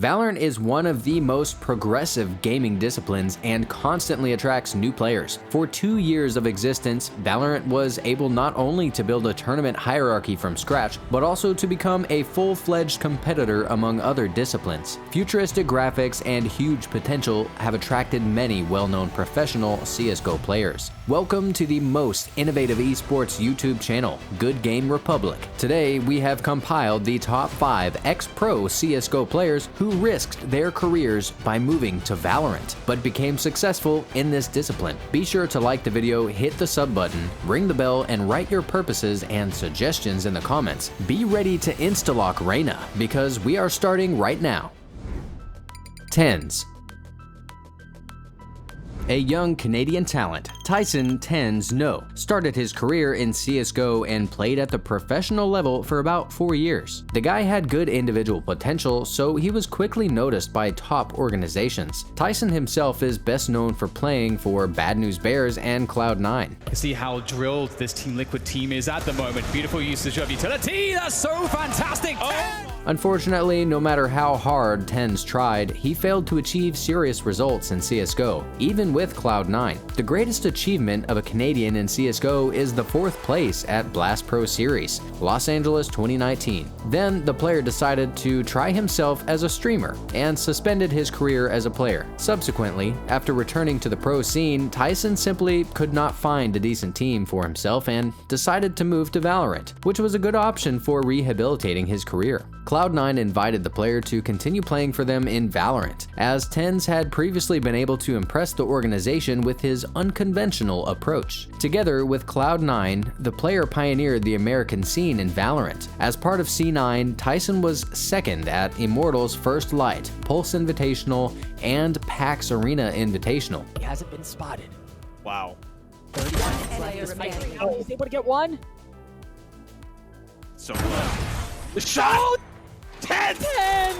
Valorant is one of the most progressive gaming disciplines and constantly attracts new players. For 2 years of existence, Valorant was able not only to build a tournament hierarchy from scratch, but also to become a full-fledged competitor among other disciplines. Futuristic graphics and huge potential have attracted many well-known professional CSGO players. Welcome to the most innovative esports YouTube channel, Good Game Republic. Today, we have compiled the top 5 ex-pro CSGO players who risked their careers by moving to Valorant, but became successful in this discipline. Be sure to like the video, hit the sub button, ring the bell, and write your purposes and suggestions in the comments. Be ready to insta-lock Reyna, because we are starting right now. TenZ. A young Canadian talent, Tyson TenZ No started his career in CSGO and played at the professional level for about 4 years. The guy had good individual potential, so he was quickly noticed by top organizations. Tyson himself is best known for playing for Bad News Bears and Cloud9. You can see how drilled this Team Liquid team is at the moment. Beautiful usage of utility. That's so fantastic. Unfortunately, no matter how hard TenZ tried, he failed to achieve serious results in CSGO, even with Cloud9. The greatest achievement of a Canadian in CSGO is the 4th place at Blast Pro Series, Los Angeles 2019. Then the player decided to try himself as a streamer and suspended his career as a player. Subsequently, after returning to the pro scene, Tyson simply could not find a decent team for himself and decided to move to Valorant, which was a good option for rehabilitating his career. Cloud9 invited the player to continue playing for them in Valorant, as TenZ had previously been able to impress the organization with his unconventional approach. Together with Cloud9, the player pioneered the American scene in Valorant. As part of C9, Tyson was second at Immortals First Light, Pulse Invitational, and PAX Arena Invitational. He hasn't been spotted. Wow. 31 seconds. Oh, he's able to get one. So the shot! TenZ!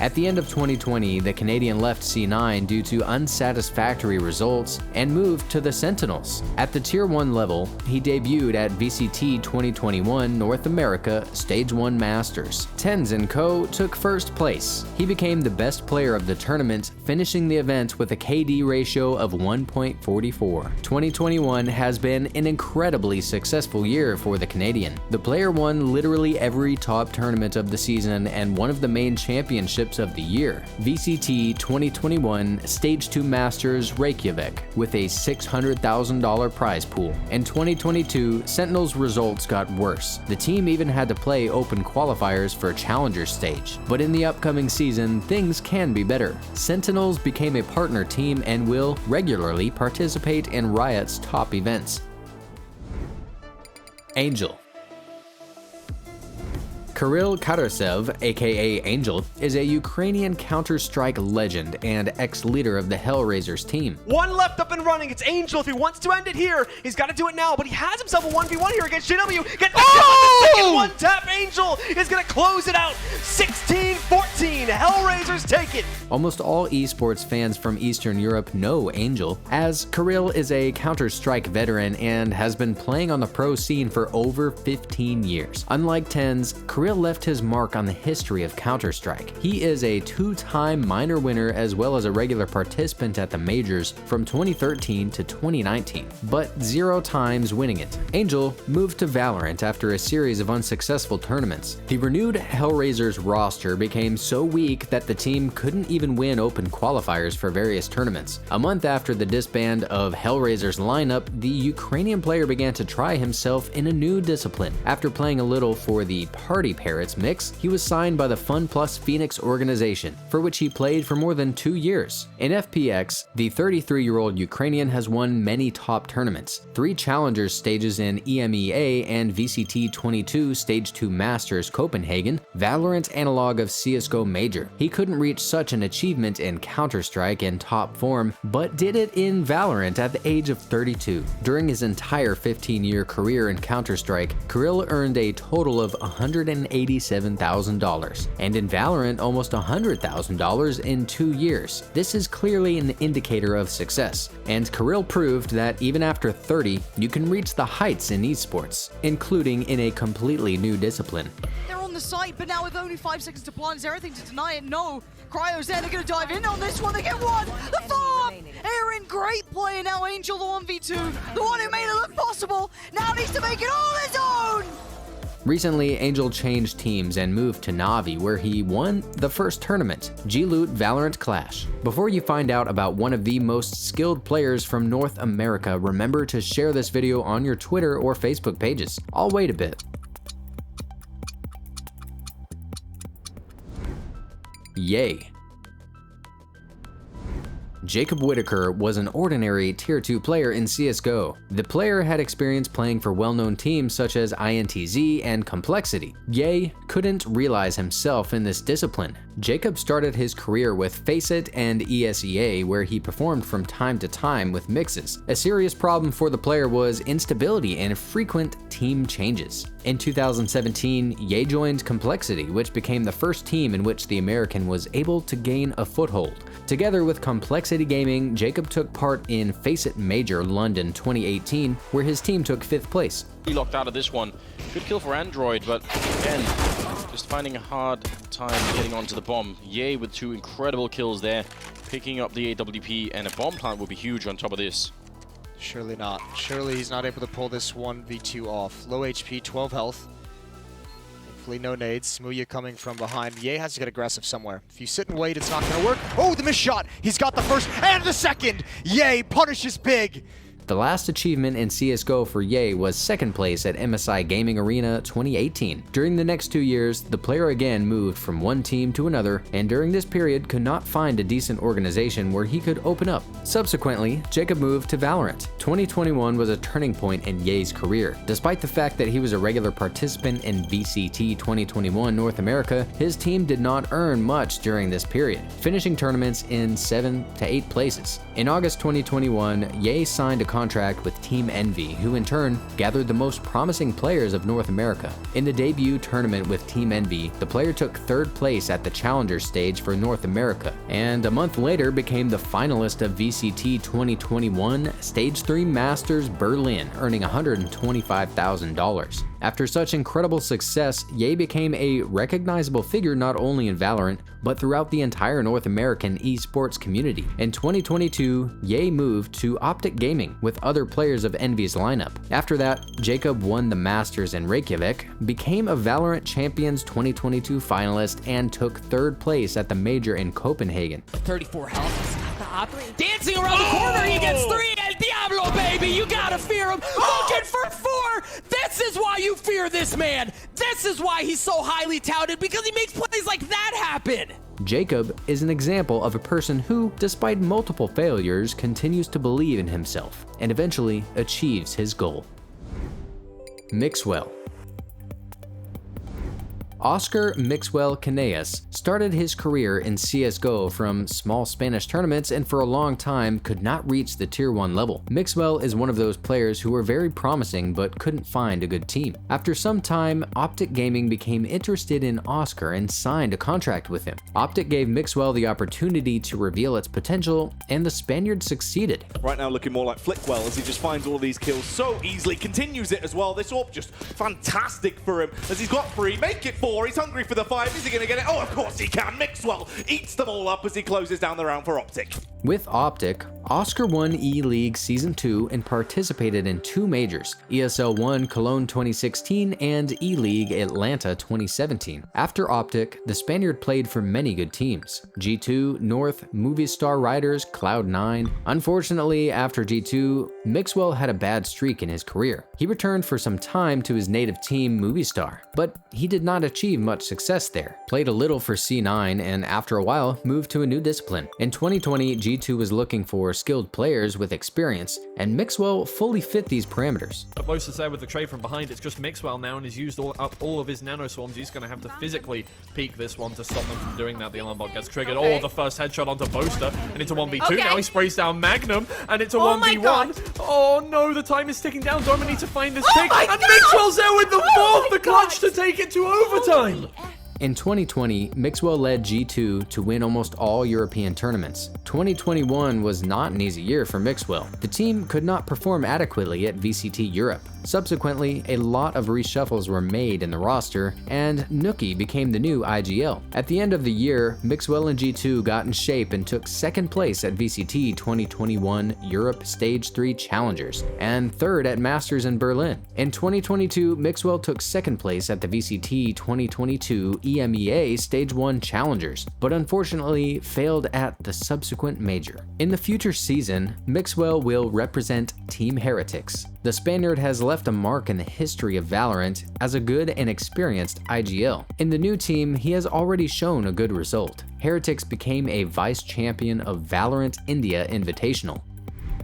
At the end of 2020, the Canadian left C9 due to unsatisfactory results and moved to the Sentinels. At the Tier 1 level, he debuted at VCT 2021 North America Stage 1 Masters. TenZ & Co. took first place. He became the best player of the tournament, finishing the event with a KD ratio of 1.44. 2021 has been an incredibly successful year for the Canadian. The player won literally every top tournament of the season and one of the main championships of the year, VCT 2021 Stage 2 Masters Reykjavik, with a $600,000 prize pool. In 2022, Sentinels' results got worse. The team even had to play open qualifiers for Challenger stage. But in the upcoming season, things can be better. Sentinels became a partner team and will regularly participate in Riot's top events. Angel. Kirill Karasev, aka Angel, is a Ukrainian Counter-Strike legend and ex-leader of the Hellraisers team. One left up and running. It's Angel. If he wants to end it here, he's got to do it now. But he has himself a 1v1 here against JW. Get the kill with the second one tap. Angel is going to close it out. 16-14. Hellraisers take it. Almost all esports fans from Eastern Europe know Angel, as Kirill is a Counter-Strike veteran and has been playing on the pro scene for over 15 years. Unlike TenZ, Kirill left his mark on the history of Counter-Strike. He is a 2-time minor winner as well as a regular participant at the majors from 2013 to 2019, but 0 times winning it. Angel moved to Valorant after a series of unsuccessful tournaments. The renewed Hellraisers roster became so weak that the team couldn't even win open qualifiers for various tournaments. A month after the disband of Hellraisers lineup, the Ukrainian player began to try himself in a new discipline. After playing a little for the Party Parrots mix, he was signed by the FunPlus Phoenix organization, for which he played for more than 2 years. In FPX, the 33-year-old Ukrainian has won many top tournaments, 3 Challengers stages in EMEA and VCT 22 Stage 2 Masters Copenhagen, Valorant analog of CSGO Major. He couldn't reach such an achievement in Counter-Strike in top form, but did it in Valorant at the age of 32. During his entire 15-year career in Counter-Strike, Kirill earned a total of $187,000, and in Valorant almost $100,000 in 2 years. This is clearly an indicator of success, and Kirill proved that even after 30, you can reach the heights in esports, including in a completely new discipline. They're on the site, but now with only 5 seconds to plant, is there anything to deny it? No. Cryo's there, they're gonna dive in on this one, they get one! The follow-up! Aaron, great play, now Angel the 1v2, the one who made it look possible, now needs to make it all his own! Recently, Angel changed teams and moved to Navi, where he won the first tournament, G-Loot Valorant Clash. Before you find out about one of the most skilled players from North America, remember to share this video on your Twitter or Facebook pages. I'll wait a bit. Yay. Jacob Whitaker was an ordinary Tier 2 player in CSGO. The player had experience playing for well-known teams such as INTZ and Complexity. Ye couldn't realize himself in this discipline. Jacob started his career with FACEIT and ESEA, where he performed from time to time with mixes. A serious problem for the player was instability and frequent team changes. In 2017, Ye joined Complexity, which became the first team in which the American was able to gain a foothold. Together with Complexity Gaming, Jacob took part in FACEIT Major London 2018, where his team took 5th place. He locked out of this one. Good kill for Android, but again, just finding a hard time getting onto the bomb. Ye with 2 incredible kills there. Picking up the AWP, and a bomb plant will be huge on top of this. Surely not. Surely he's not able to pull this 1v2 off. Low HP, 12 health. Hopefully no nades. Muya coming from behind. Ye has to get aggressive somewhere. If you sit and wait, it's not going to work. Oh, the missed shot! He's got the first and the second! Ye punishes big! The last achievement in CSGO for Ye was 2nd place at MSI Gaming Arena 2018. During the next 2 years, the player again moved from one team to another, and during this period could not find a decent organization where he could open up. Subsequently, Jacob moved to Valorant. 2021 was a turning point in Ye's career. Despite the fact that he was a regular participant in VCT 2021 North America, his team did not earn much during this period, finishing tournaments in 7 to 8 places. In August 2021, Ye signed a contract with Team Envy, who in turn gathered the most promising players of North America. In the debut tournament with Team Envy, the player took 3rd place at the Challenger stage for North America, and a month later became the finalist of VCT 2021 Stage 3 Masters Berlin, earning $125,000. After such incredible success, Ye became a recognizable figure not only in Valorant, but throughout the entire North American esports community. In 2022, Ye moved to Optic Gaming with other players of Envy's lineup. After that, Jacob won the Masters in Reykjavik, became a Valorant Champions 2022 finalist, and took 3rd place at the major in Copenhagen. 34 health. Dancing around the corner, he gets 3. El Diablo, baby, you gotta fear him. Looking for 4. This is why you fear this man. This is why he's so highly touted, because he makes plays like that happen. Jacob is an example of a person who, despite multiple failures, continues to believe in himself and eventually achieves his goal. Mixwell. Oscar Mixwell Caneas started his career in CSGO from small Spanish tournaments and for a long time could not reach the Tier 1 level. Mixwell is one of those players who were very promising but couldn't find a good team. After some time, Optic Gaming became interested in Oscar and signed a contract with him. Optic gave Mixwell the opportunity to reveal its potential, and the Spaniard succeeded. Right now looking more like Flickwell as he just finds all of these kills so easily, continues it as well. This AWP just fantastic for him as he's got 3, make it 4. He's hungry for the 5. Is he going to get it? Oh, of course he can. Mixwell eats them all up as he closes down the round for Optic. With Optic, Oscar won E-League Season 2 and participated in 2 majors, ESL 1 Cologne 2016 and E-League Atlanta 2017. After Optic, the Spaniard played for many good teams: G2, North, Movistar Riders, Cloud9. Unfortunately, after G2, Mixwell had a bad streak in his career. He returned for some time to his native team Movistar, but he did not achieve much success there. Played a little for C9 and after a while moved to a new discipline. In 2020, G2 was looking for skilled players with experience, and Mixwell fully fit these parameters. Bosa said with the trade from behind, it's just Mixwell now, and he's used up all of his nano swarms. He's going to have to physically peek this one to stop them from doing that. The alarm bot gets triggered. Okay. Oh, the first headshot onto Bosa, and it's a 1v2. Okay. Now he sprays down Magnum, and it's a 1v1. Oh no, the time is ticking down. Doma needs to find this pick, and Mixwell's there with the 4th, the clutch to take it to overtime. In 2020, Mixwell led G2 to win almost all European tournaments. 2021 was not an easy year for Mixwell. The team could not perform adequately at VCT Europe. Subsequently, a lot of reshuffles were made in the roster, and Nuki became the new IGL. At the end of the year, Mixwell and G2 got in shape and took second place at VCT 2021 Europe Stage 3 Challengers, and third at Masters in Berlin. In 2022, Mixwell took second place at the VCT 2022 EMEA Stage 1 Challengers, but unfortunately failed at the subsequent major. In the future season, Mixwell will represent Team Heretics. The Spaniard has left a mark in the history of Valorant as a good and experienced IGL. In the new team, he has already shown a good result. Heretics became a vice champion of Valorant India Invitational.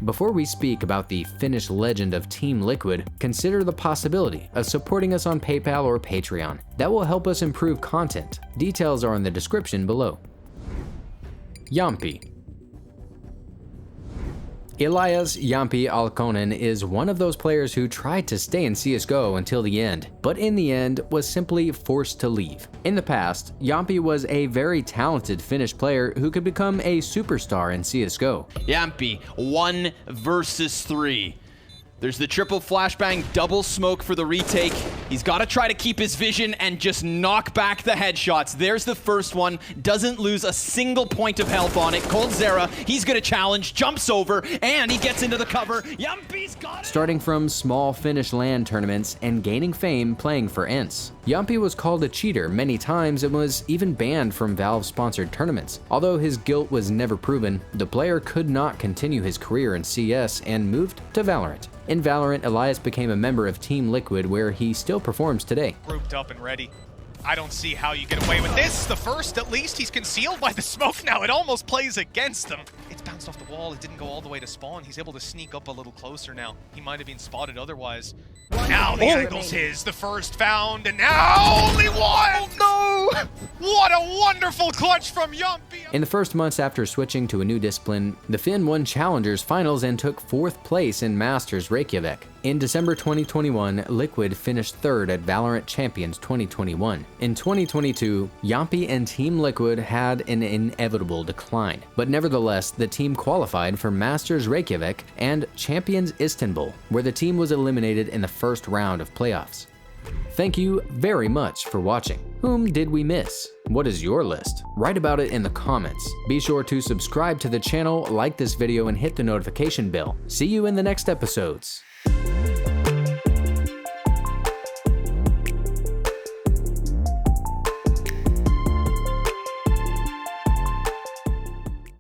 Before we speak about the Finnish legend of Team Liquid, consider the possibility of supporting us on PayPal or Patreon. That will help us improve content. Details are in the description below. Yampi. Elias Yampi Alkonen is one of those players who tried to stay in CSGO until the end, but in the end was simply forced to leave. In the past, Yampi was a very talented Finnish player who could become a superstar in CSGO. Yampi, 1 versus 3. There's the triple flashbang, double smoke for the retake. He's got to try to keep his vision and just knock back the headshots. There's the first one. Doesn't lose a single point of health on it. Coldzera, he's going to challenge, jumps over, and he gets into the cover. Yampi's got it! Starting from small Finnish LAN tournaments and gaining fame playing for ENCE. Yampi was called a cheater many times and was even banned from Valve-sponsored tournaments. Although his guilt was never proven, the player could not continue his career in CS and moved to Valorant. In Valorant, Elias became a member of Team Liquid, where he still performs today. Grouped up and ready. I don't see how you get away with this. The first, at least, he's concealed by the smoke now. It almost plays against him. It's bounced off the wall. It didn't go all the way to spawn. He's able to sneak up a little closer now. He might have been spotted otherwise. Now the angle's his. The first found, and now only one! No! What a wonderful clutch from Yampi! In the first months after switching to a new discipline, the Finn won Challengers Finals and took 4th place in Masters Reykjavik. In December 2021, Liquid finished 3rd at Valorant Champions 2021. In 2022, Yampi and Team Liquid had an inevitable decline, but nevertheless, the team qualified for Masters Reykjavik and Champions Istanbul, where the team was eliminated in the first round of playoffs. Thank you very much for watching. Whom did we miss? What is your list? Write about it in the comments. Be sure to subscribe to the channel, like this video, and hit the notification bell. See you in the next episodes.